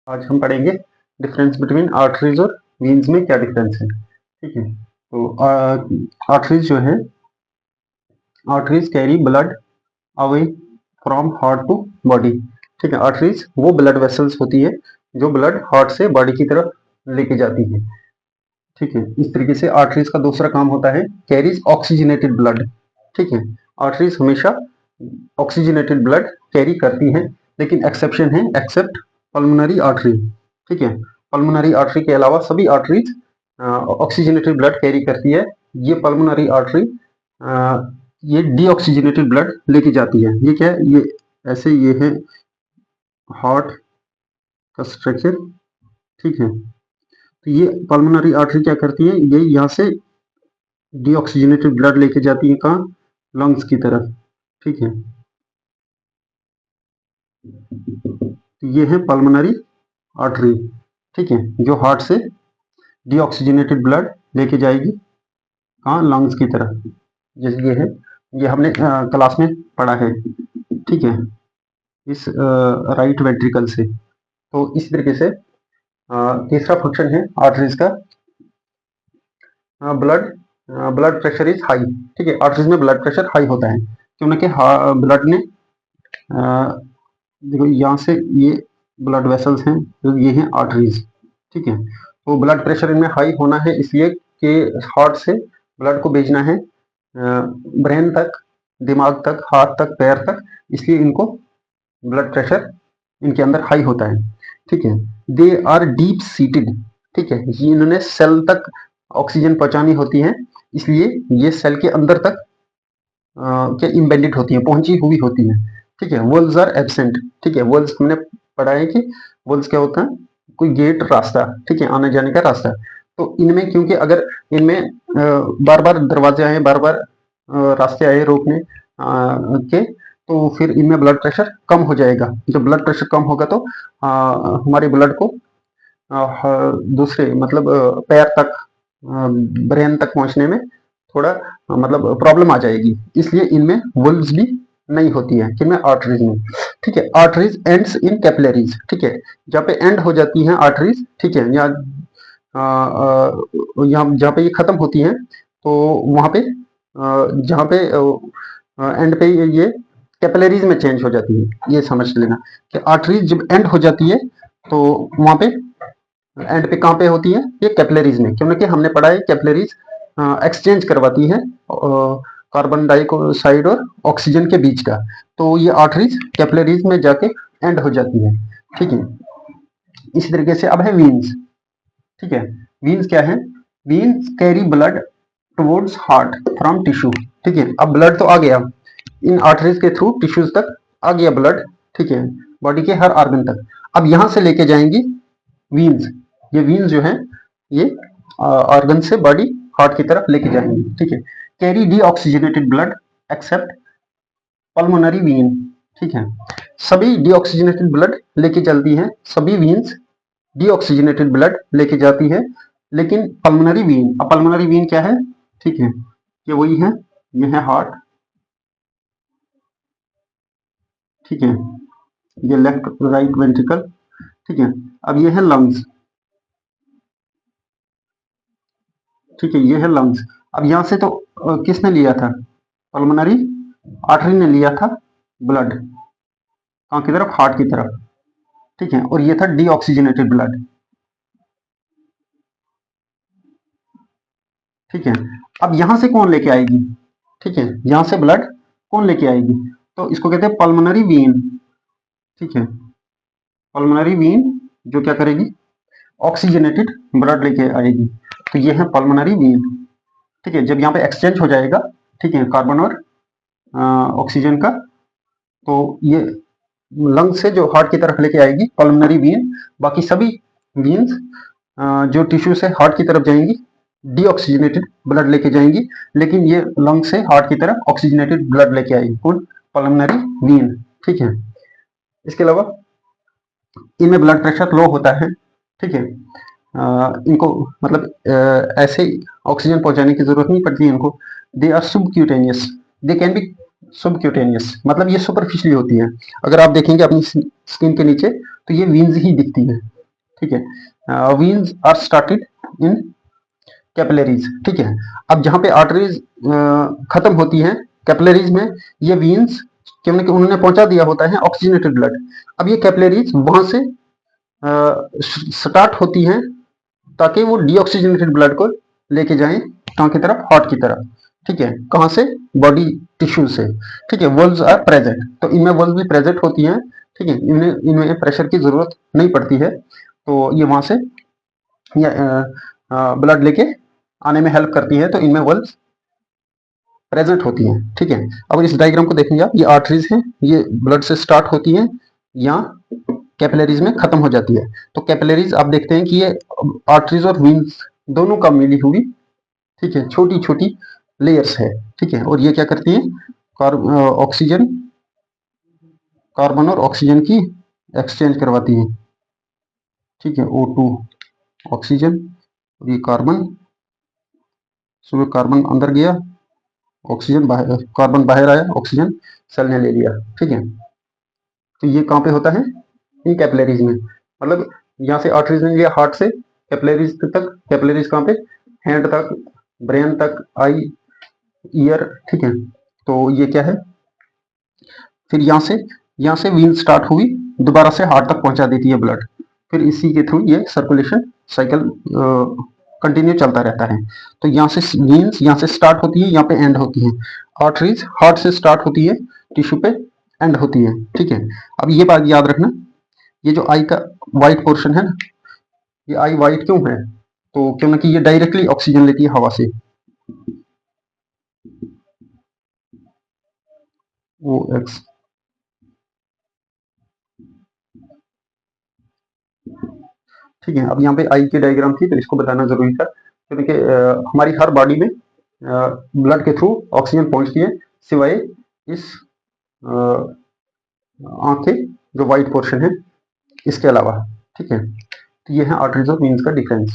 आज हम पढ़ेंगे डिफरेंस बिटवीन आर्टरीज और वीन्स में क्या डिफरेंस है। ठीक है, तो आर्टरीज जो है, arteries carry blood away from heart to body. ठीक है, आर्टरीज वो ब्लड वेसल्स होती है जो ब्लड हार्ट से बॉडी की तरफ लेके जाती है। ठीक है, इस तरीके से आर्टरीज का दूसरा काम होता है कैरीज ऑक्सीजनेटेड ब्लड। ठीक है, आर्टरीज हमेशा ऑक्सीजनेटेड ब्लड कैरी करती हैं, लेकिन एक्सेप्शन है एक्सेप्ट पल्मोनरी आर्टरी। ठीक है, पल्मोनरी आर्टरी के अलावा सभी आर्टरीज ऑक्सीजनेटेड ब्लड कैरी करती है। ये पल्मोनरी आर्टरी ये डीऑक्सीजनेटेड ब्लड लेके जाती है। ये क्या है, ये ऐसे ये है हार्ट का स्ट्रक्चर। ठीक है, तो ये पल्मोनरी आर्टरी क्या करती है, ये यहाँ से डीऑक्सीजनेटेड ब्लड लेके जाती है कहाँ, लंग्स की तरफ। ठीक है, ये है पल्मोनरी आर्टरी। ठीक है, जो हार्ट से डीऑक्सीजनेटेड ब्लड लेके जाएगी कहाँ, लंग्स की तरफ। जैसे ये है, ये हमने क्लास में पढ़ा है। ठीक है, इस राइट वेंट्रिकल से। तो इस तरीके से तीसरा फंक्शन है आर्टरीज का, blood blood pressure is high. ठीक है, आर्टरीज में ब्लड प्रेशर हाई होता है क्योंकि ब्लड ने देखो यहाँ से ये ब्लड वेसल्स हैं, तो ये हैं आर्टरीज। ठीक है, तो ब्लड प्रेशर इनमें हाई होना है इसलिए कि हार्ट से ब्लड को भेजना है ब्रेन तक, दिमाग तक, हाथ तक, पैर तक, इसलिए इनको ब्लड प्रेशर इनके अंदर हाई होता है। ठीक है, दे आर डीप सीटेड। ठीक है, ये इन्होंने सेल तक ऑक्सीजन पहुंचानी होती है, इसलिए ये सेल के अंदर तक क्या इम्बेडेड होती है, पहुंची हुई होती है। ठीक है, वॉल्स आर एब्सेंट। ठीक है, वॉल्स हमने पढ़ा है कि वॉल्स क्या होता है, कोई गेट, रास्ता। ठीक है, आने जाने का रास्ता। तो इनमें क्योंकि अगर इनमें बार बार दरवाजे आए, बार बार रास्ते आए रोकने के, तो फिर इनमें ब्लड प्रेशर कम हो जाएगा। जब ब्लड प्रेशर कम होगा तो हमारे ब्लड को दूसरे मतलब पैर तक, ब्रेन तक पहुंचने में थोड़ा मतलब प्रॉब्लम आ जाएगी, इसलिए इनमें वुल्व्स भी नहीं होती है, किनमें, आर्टरीज में। ठीक है, आर्टरीज एंड्स इन कैपिलरीज। ठीक है, जहाँ पे एंड हो जाती हैं आर्टरीज, ठीक है, यहाँ यहाँ जहाँ पे ये खत्म होती हैं, तो वहां पे जहाँ पे एंड पे ये कैपिलरीज में चेंज हो जाती है। ये समझ लेना कि आर्टरीज जब एंड हो जाती है तो वहां पे एंड पे कहाँ पे होती है, ये कैपिलरीज में, क्योंकि हमने पढ़ा है कैपिलरीज एक्सचेंज करवाती है कार्बन डाइऑक्साइड और ऑक्सीजन के बीच का। तो ये आर्टरीज कैपिलरीज में जाके एंड हो जाती है। ठीक है, इसी तरीके से अब है वीन्स। ठीक है, वीन्स क्या है, veins carry blood towards heart from tissue. ठीक है, अब ब्लड तो आ गया इन आर्टरीज के थ्रू टिश्यूज तक आ गया ब्लड। ठीक है, बॉडी के हर ऑर्गन तक। अब यहां से लेके जाएंगी वीन्स। ये वीन्स जो है ये ऑर्गन से बॉडी हार्ट की तरफ लेके जाएंगे। ठीक है, carry D oxygenated blood accept pulmonary Wien. ठीक है, सभी डीऑक्सीजनेटेड ब्लड लेके चलती हैं, सभी वीन्स डीऑक्सीजनेटेड ब्लड लेके जाती है, लेकिन पल्मोनरी वीन, अब पल्मोनरी वीन क्या है, ठीक है, ये वही है, ये है हार्ट। ठीक है, ये लेफ्ट राइट वेंट्रिकल। ठीक है, अब ये है लंग्स। ठीक है, ये है लंग्स। अब यहां से तो किसने लिया था, पल्मोनरी आर्टरी ने लिया था ब्लड कहाँ की तरफ, हार्ट की तरफ। ठीक है, और ये था डीऑक्सीजनेटेड ब्लड। ठीक है, अब यहां से कौन लेके आएगी, ठीक है, यहां से ब्लड कौन लेके आएगी, तो इसको कहते हैं पल्मोनरी वीन। ठीक है, पल्मोनरी वीन जो क्या करेगी, ऑक्सीजनेटेड ब्लड लेके आएगी। तो ये है पल्मोनरी वीन। ठीक है, जब यहाँ पे एक्सचेंज हो जाएगा, ठीक है, कार्बन और ऑक्सीजन का, तो ये लंग से जो हार्ट की तरफ लेके आएगी पल्मोनरी वीन। बाकी सभी वीन्स जो टिश्यू से हार्ट की तरफ जाएंगी डीऑक्सीजनेटेड ब्लड लेके जाएंगी, लेकिन ये लंग से हार्ट की तरफ ऑक्सीजनेटेड ब्लड लेके आएगी, कौन, पल्मोनरी वीन। ठीक है, इसके अलावा इनमें ब्लड प्रेशर लो होता है। ठीक है, इनको मतलब ऐसे ऑक्सीजन पहुंचाने की जरूरत नहीं पड़ती है इनको। They are subcutaneous, they can be subcutaneous, मतलब ये सुपरफिशियली होती है। अगर आप देखेंगे अपनी स्किन के नीचे तो ये वीन्स ही दिखती है। ठीक है। Veins are started in capillaries, ठीक है। अब जहां पे आर्टरीज खत्म होती हैं कैपिलरीज में, ये वीन्स क्योंकि उन्होंने पहुंचा दिया होता है ऑक्सीजनेटेड ब्लड। अब ये कैपिलरीज वहां से स्टार्ट होती हैं ताकि वो डीऑक्सीजनेटेड ब्लड को लेके जाएं कहाँ की तरफ, हार्ट की तरफ, ठीक है। कहाँ से, बॉडी टिश्यू से, ठीक है। वल्व्स आर प्रेजेंट, तो इनमें वल्व भी प्रेजेंट होती हैं, ठीक है। इनमें प्रेशर की जरूरत नहीं पड़ती है, तो ये वहां से ब्लड लेके आने में हेल्प करती है, तो इनमें वल्व प्रेजेंट होती हैं, ठीक है। अब इस डायग्राम को देखेंगे आप, ये आर्टरीज हैं, ये ब्लड से स्टार्ट होती हैं, यहाँ कैपिलरीज में खत्म हो जाती है। तो कैपिलरीज आप देखते हैं कि ये आर्टरीज और वीन्स दोनों का मिली हुई, ठीक है, छोटी छोटी लेयर्स है, ठीक है। और ये क्या करती है, ऑक्सीजन, कार्बन और ऑक्सीजन की एक्सचेंज करवाती है, ठीक है। O2 ऑक्सीजन और ये कार्बन, सुबह कार्बन अंदर गया, ऑक्सीजन बाहर, कार्बन बाहर आया, ऑक्सीजन सेल ने ले लिया, ठीक है। तो ये कहाँ पे होता है, इन कैपिलरीज में, मतलब यहाँ से आर्टरीज ने लिया हार्ट से कैपिलरीज तक, कैपिलरीज कहाँ पे, हैंड तक, ब्रेन तक, आई, ईयर, ठीक है। तो ये क्या है, फिर यहाँ से वीन स्टार्ट हुई, दोबारा से हार्ट तक पहुंचा देती है ब्लड, फिर इसी के थ्रू ये सर्कुलेशन साइकिल कंटिन्यू चलता रहता है। तो यहाँ से वीन्स यहाँ से स्टार्ट होती है, यहाँ पे एंड होती है। आर्टरीज हार्ट से स्टार्ट होती है, टिश्यू पे एंड होती है, ठीक है। अब ये बात याद रखना, ये जो आई का व्हाइट पोर्शन है ना, ये आई व्हाइट क्यों है, तो क्योंकि ये डायरेक्टली ऑक्सीजन लेती है हवा से, ओ एक्स, ठीक है। अब यहाँ पे आई की डायग्राम थी, तो इसको बताना जरूरी था, क्योंकि हमारी हर बॉडी में ब्लड के थ्रू ऑक्सीजन पहुंचती है, सिवाय इस आंख के जो व्हाइट पोर्शन है इसके अलावा, ठीक है। तो ये है आर्टरीज और वीन्स का डिफरेंस।